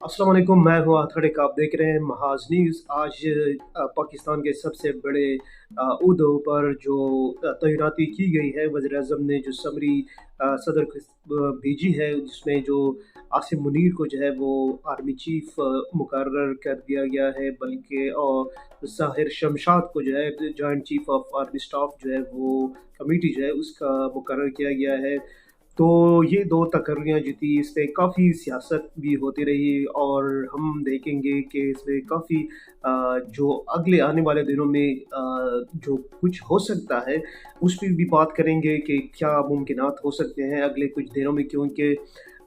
अस्सलाम वालेकुम, मैं हूँ आथड़िक। आप देख रहे हैं महाज न्यूज़। आज पाकिस्तान के सबसे बड़े उहदों पर जो तैनाती की गई है, वज़ीर आज़म ने जो समरी सदर को भेजी है, जिसमें जो आसिम मुनीर को जो है वो आर्मी चीफ़ मुकर्रर कर दिया गया है, बल्कि और ज़ाहिर शमशाद को जो है joint chief of army staff जो है वो कमेटी जो है उसका मुकर्रर किया गया है। तो ये 2 तकर्रियाँ जो थी, इसपे काफ़ी सियासत भी होती रही और हम देखेंगे कि इसमें काफ़ी जो अगले आने वाले दिनों में जो कुछ हो सकता है, उस पे भी बात करेंगे कि क्या मुमकिनात हो सकते हैं अगले कुछ दिनों में, क्योंकि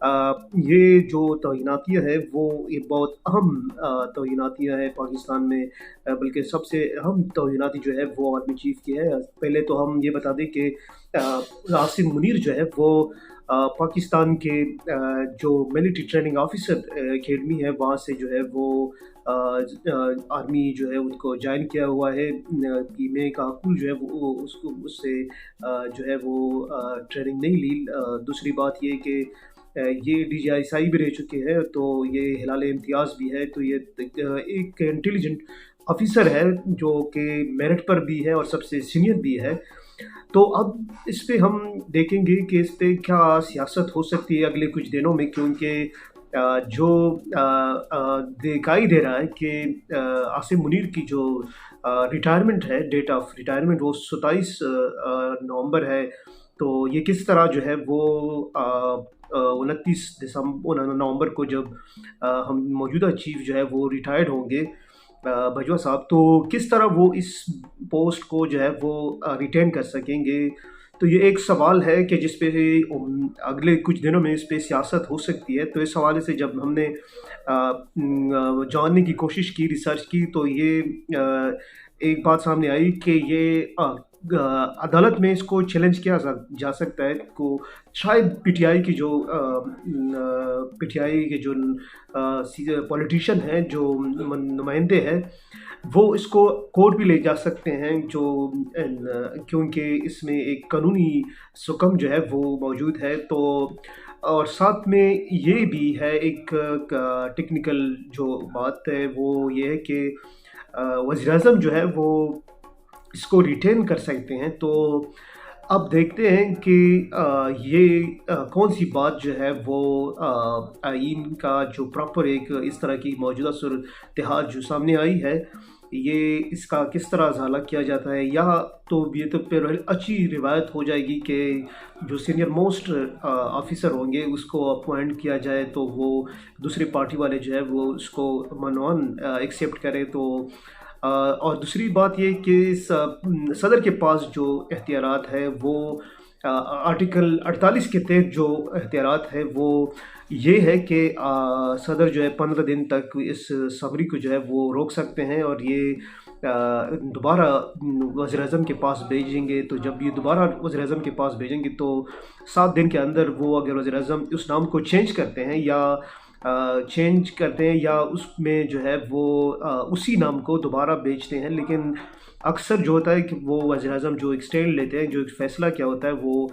ये जो तैनातियाँ हैं वो ये बहुत अहम तैनातियाँ हैं पाकिस्तान में। बल्कि सबसे अहम तैनाती जो है वो आर्मी चीफ़ की है। पहले तो हम ये बता दें कि आसिम मुनीर जो है वो पाकिस्तान के जो मिलिट्री ट्रेनिंग ऑफिसर अकेडमी है, वहाँ से जो है वो आर्मी जो है उनको ज्वाइन किया हुआ है। कि मैं काकुल जो है वो उसको उससे जो है वो ट्रेनिंग नहीं ली। दूसरी बात ये कि ये डीजीआईएसआई भी रह चुके हैं, तो ये हिलाल इम्तियाज़ भी है। तो ये एक इंटेलिजेंट ऑफिसर है जो कि मेरिट पर भी है और सबसे सीनियर भी है। तो अब इस पे हम देखेंगे कि इस पे क्या सियासत हो सकती है अगले कुछ दिनों में, क्योंकि जो दिखाई दे रहा है कि आसिम मुनीर की जो रिटायरमेंट है, डेट ऑफ रिटायरमेंट वो 27 नवंबर है। तो ये किस तरह जो है वो 29 नवंबर को जब हम मौजूदा चीफ जो है वो रिटायर्ड होंगे, बजवा साहब, तो किस तरह वो इस पोस्ट को जो है वो रिटेन कर सकेंगे। तो ये एक सवाल है कि जिस पे अगले कुछ दिनों में इस पे सियासत हो सकती है। तो इस हवाले से जब हमने जानने की कोशिश की, रिसर्च की, तो ये एक बात सामने आई कि ये अदालत में इसको चैलेंज किया जा सकता है। को शायद पीटीआई की जो पीटीआई के जो पॉलिटिशियन हैं, जो नुमाइंदे हैं, वो इसको कोर्ट भी ले जा सकते हैं, जो क्योंकि इसमें एक कानूनी सुकम जो है वो मौजूद है। तो और साथ में ये भी है एक टेक्निकल जो बात है वो ये है कि वज़ीर आज़म जो है वो इसको रिटेन कर सकते हैं। तो अब देखते हैं कि ये कौन सी बात जो है वो आइन का जो प्रॉपर एक इस तरह की मौजूदा सूरत हाल जो सामने आई है, ये इसका किस तरह अज़ाला किया जाता है, या तो ये तो फिर अच्छी रिवायत हो जाएगी कि जो सीनियर मोस्ट ऑफिसर होंगे उसको अपॉइंट किया जाए, तो वो दूसरी पार्टी वाले जो है वो उसको मनवान एक्सेप्ट करें। तो और दूसरी बात ये कि सदर के पास जो एख्तियारात है वो आर्टिकल 48 के तहत जो एख्तियारात है वो ये है कि सदर जो है 15 दिन तक इस समरी को जो है वो रोक सकते हैं, और ये दोबारा वज़ीर आज़म के पास भेजेंगे। तो जब ये दोबारा वज़ीर आज़म के पास भेजेंगे तो 7 दिन के अंदर वो अगर वज़ीर आज़म उस नाम को चेंज करते हैं या उसमें जो है वो उसी नाम को दोबारा बेचते हैं। लेकिन अक्सर जो होता है कि वो वज़ीर आज़म जो एक स्टैंड लेते हैं, जो एक फ़ैसला क्या होता है वो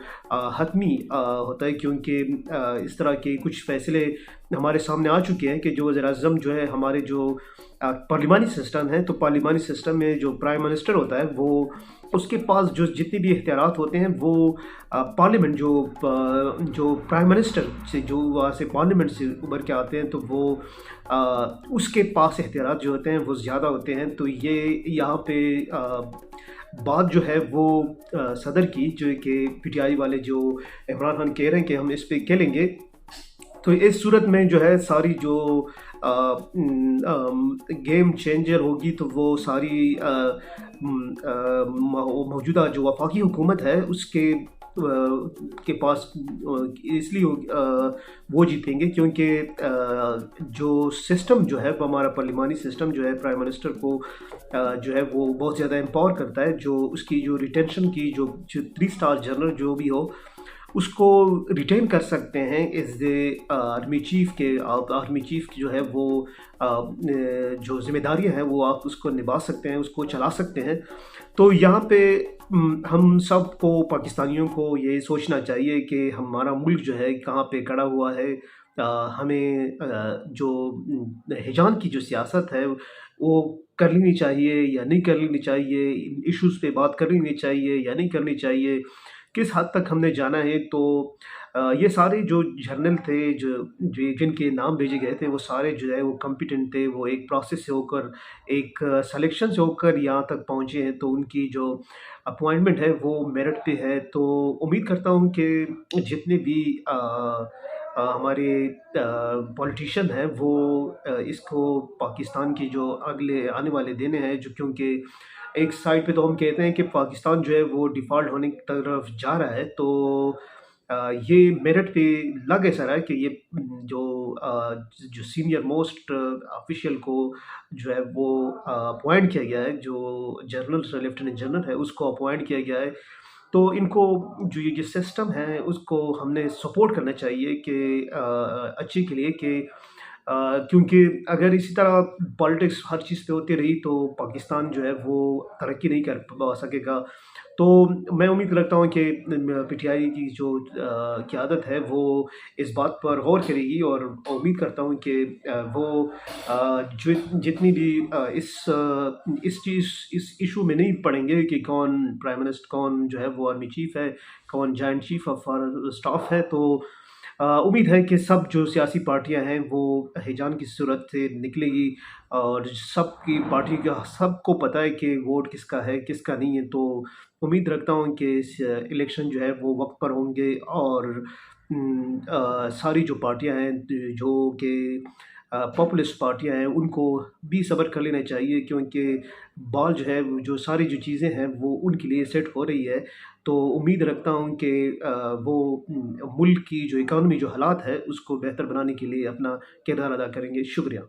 हतमी होता है, क्योंकि इस तरह के कुछ फ़ैसले हमारे सामने आ चुके हैं कि जो वज़ीर आज़म जो है हमारे जो पार्लिमानी सिस्टम है, तो पार्लिमानी सिस्टम में जो प्राइम मिनिस्टर होता है वो उसके पास जो जितने भी इख्तियारात होते हैं वो पार्लियामेंट जो प्राइम मिनिस्टर से जो वहाँ से पार्लियामेंट से उभर के आते हैं, तो वो उसके पास इख्तियारात जो होते हैं वो ज़्यादा होते हैं। तो ये यहाँ पे बात जो है वो सदर की, जो कि पीटीआई वाले जो इमरान खान कह रहे हैं कि हम इस पे खेलेंगे, तो इस सूरत में जो है सारी जो गेम चेंजर होगी, तो वो सारी मौजूदा जो वफाकी हुकूमत है उसके के पास इसलिए वो जीतेंगे, क्योंकि जो सिस्टम जो है वो हमारा पार्लिमानी सिस्टम जो है प्राइम मिनिस्टर को जो है वो बहुत ज़्यादा एम्पावर करता है। जो उसकी जो रिटेंशन की जो 3 स्टार जनरल जो भी हो उसको रिटेन कर सकते हैं एज ए आर्मी चीफ के। आर्मी चीफ की जो है वो जो जिम्मेदारियां हैं वो आप उसको निभा सकते हैं, उसको चला सकते हैं। तो यहाँ पे हम सबको पाकिस्तानियों को ये सोचना चाहिए कि हमारा मुल्क जो है कहाँ पे खड़ा हुआ है। ہمیں جو ہیجان کی جو سیاست ہے وہ کر لینی چاہیے یا نہیں کر لینی چاہیے، ان ایشوز پہ بات کر لینی چاہیے یا نہیں کرنی چاہیے، کس حد تک ہم نے جانا ہے۔ تو یہ سارے جو جرنل تھے جن کے نام بھیجے گئے تھے، وہ سارے جو ہے وہ کمپیٹنٹ تھے، وہ ایک پروسیس سے ہو کر، ایک سلیکشن سے ہو کر یہاں تک پہنچے ہیں، تو ان کی جو اپوائنٹمنٹ ہے وہ میرٹ پہ ہے۔ تو امید کرتا ہوں کہ جتنے بھی ہمارے پولیٹیشین ہیں وہ اس کو پاکستان کی جو اگلے آنے والے دن ہیں، جو کیونکہ ایک سائڈ پہ تو ہم کہتے ہیں کہ پاکستان جو ہے وہ ڈیفالٹ ہونے کی طرف جا رہا ہے، تو یہ میرٹ پہ لگ ایسا رہا ہے کہ یہ جو جو سینئر موسٹ آفیشیل کو جو ہے وہ اپوائنٹ کیا گیا ہے، جو جنرل لیفٹیننٹ جنرل ہے اس کو اپوائنٹ کیا گیا ہے۔ تو ان کو جو یہ جو سسٹم ہے اس کو ہم نے سپورٹ کرنا چاہیے کہ اچھے کے لیے، کہ کیونکہ اگر اسی طرح پالیٹکس ہر چیز پہ ہوتی رہی تو پاکستان جو ہے وہ ترقی نہیں کر سکے گا۔ تو میں امید رکھتا ہوں کہ پی ٹی آئی کی جو قیادت ہے وہ اس بات پر غور کرے گی، اور امید کرتا ہوں کہ وہ جتنی بھی اس ایشو میں نہیں پڑیں گے کہ کون پرائم منسٹر، کون جو ہے وہ آرمی چیف ہے، کون جوائنٹ چیف آف اسٹاف ہے۔ تو امید ہے کہ سب جو سیاسی پارٹیاں ہیں وہ ہیجان کی صورت سے نکلے گی، اور سب کی پارٹی کا سب کو پتہ ہے کہ ووٹ کس کا ہے کس کا نہیں ہے۔ تو امید رکھتا ہوں کہ الیکشن جو ہے وہ وقت پر ہوں گے، اور ساری جو پارٹیاں ہیں جو کہ پاپولسٹ پارٹیاں ہیں ان کو بھی صبر کر لینا چاہیے، کیونکہ بال جو ہے جو ساری جو چیزیں ہیں وہ ان کے لیے سیٹ ہو رہی ہے۔ تو امید رکھتا ہوں کہ وہ ملک کی جو اکانومی جو حالات ہے اس کو بہتر بنانے کے لیے اپنا کردار ادا کریں گے۔ شکریہ۔